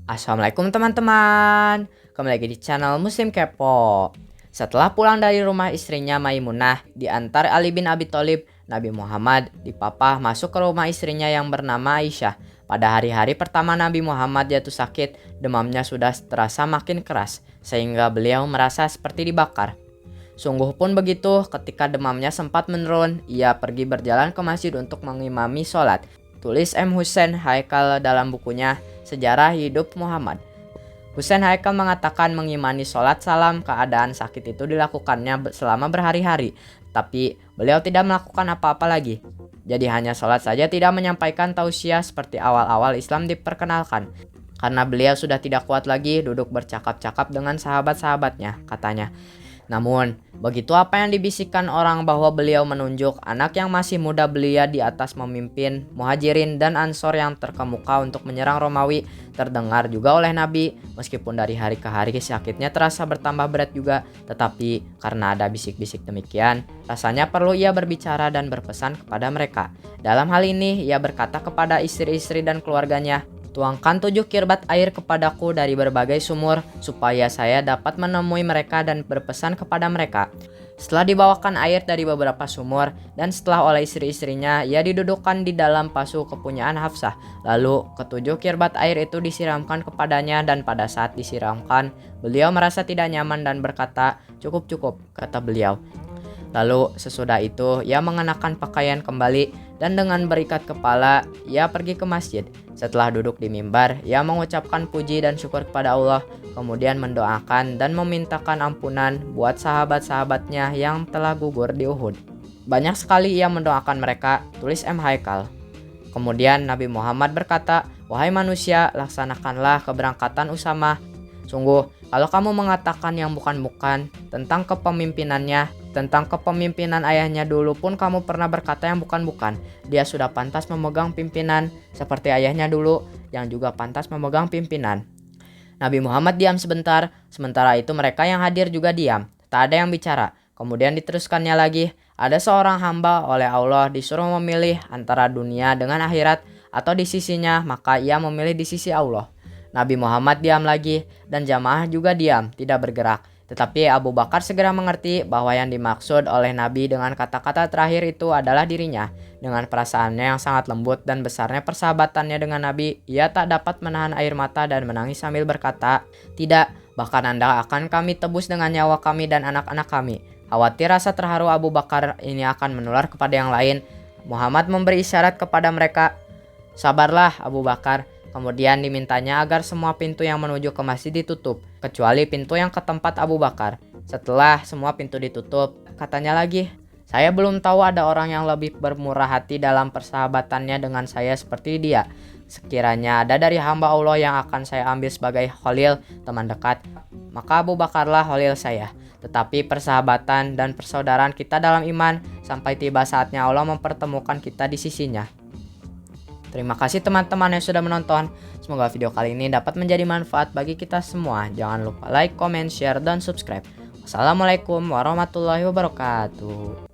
Assalamualaikum teman-teman. Kembali lagi di channel Muslim Kepo. Setelah pulang dari rumah istrinya Maimunah, diantar Ali bin Abi Thalib, Nabi Muhammad dipapah masuk ke rumah istrinya yang bernama Aisyah. Pada hari-hari pertama Nabi Muhammad jatuh sakit, demamnya sudah terasa makin keras, sehingga beliau merasa seperti dibakar. Sungguh pun begitu, ketika demamnya sempat menurun, ia pergi berjalan ke masjid untuk mengimami sholat. Tulis M. Husain Haikal dalam bukunya Sejarah Hidup Muhammad. Husain Haikal mengatakan mengimani sholat salam keadaan sakit itu dilakukannya selama berhari-hari, tapi beliau tidak melakukan apa-apa lagi. Jadi hanya sholat saja, tidak menyampaikan tausiah seperti awal-awal Islam diperkenalkan. Karena beliau sudah tidak kuat lagi duduk bercakap-cakap dengan sahabat-sahabatnya, katanya. Namun, begitu apa yang dibisikkan orang bahwa beliau menunjuk anak yang masih muda belia di atas memimpin Muhajirin dan Ansor yang terkemuka untuk menyerang Romawi terdengar juga oleh Nabi. Meskipun dari hari ke hari sakitnya terasa bertambah berat juga, tetapi karena ada bisik-bisik demikian, rasanya perlu ia berbicara dan berpesan kepada mereka. Dalam hal ini, ia berkata kepada istri-istri dan keluarganya, "Tuangkan 7 kirbat air kepadaku dari berbagai sumur, supaya saya dapat menemui mereka dan berpesan kepada mereka." Setelah dibawakan air dari beberapa sumur, dan setelah oleh istri-istrinya, ia didudukkan di dalam pasu kepunyaan Hafsah. Lalu, ke-7 kirbat air itu disiramkan kepadanya, dan pada saat disiramkan, beliau merasa tidak nyaman dan berkata, "Cukup-cukup," kata beliau. Lalu sesudah itu ia mengenakan pakaian kembali dan dengan berikat kepala ia pergi ke masjid. Setelah duduk di mimbar, ia mengucapkan puji dan syukur kepada Allah, kemudian mendoakan dan memintakan ampunan buat sahabat-sahabatnya yang telah gugur di Uhud. Banyak sekali ia mendoakan mereka, tulis M. Haikal. Kemudian Nabi Muhammad berkata, "Wahai manusia, laksanakanlah keberangkatan Usamah. Sungguh, kalau kamu mengatakan yang bukan-bukan tentang kepemimpinannya, tentang kepemimpinan ayahnya dulu pun kamu pernah berkata yang bukan-bukan. Dia sudah pantas memegang pimpinan seperti ayahnya dulu yang juga pantas memegang pimpinan." Nabi Muhammad diam sebentar, sementara itu mereka yang hadir juga diam. Tak ada yang bicara. Kemudian diteruskannya lagi, ada seorang hamba oleh Allah disuruh memilih antara dunia dengan akhirat atau di sisinya, maka ia memilih di sisi Allah. Nabi Muhammad diam lagi dan jamaah juga diam, tidak bergerak. Tetapi Abu Bakar segera mengerti bahwa yang dimaksud oleh Nabi dengan kata-kata terakhir itu adalah dirinya. Dengan perasaannya yang sangat lembut dan besarnya persahabatannya dengan Nabi, ia tak dapat menahan air mata dan menangis sambil berkata, "Tidak, bahkan Anda akan kami tebus dengan nyawa kami dan anak-anak kami." Khawatir rasa terharu Abu Bakar ini akan menular kepada yang lain, Muhammad memberi isyarat kepada mereka, "Sabarlah Abu Bakar." Kemudian dimintanya agar semua pintu yang menuju ke masjid ditutup, kecuali pintu yang ke tempat Abu Bakar. Setelah semua pintu ditutup, katanya lagi, "Saya belum tahu ada orang yang lebih bermurah hati dalam persahabatannya dengan saya seperti dia. Sekiranya ada dari hamba Allah yang akan saya ambil sebagai khalil, teman dekat, maka Abu Bakarlah khalil saya. Tetapi persahabatan dan persaudaraan kita dalam iman sampai tiba saatnya Allah mempertemukan kita di sisinya." Terima kasih teman-teman yang sudah menonton. Semoga video kali ini dapat menjadi manfaat bagi kita semua. Jangan lupa like, comment, share, dan subscribe. Wassalamualaikum warahmatullahi wabarakatuh.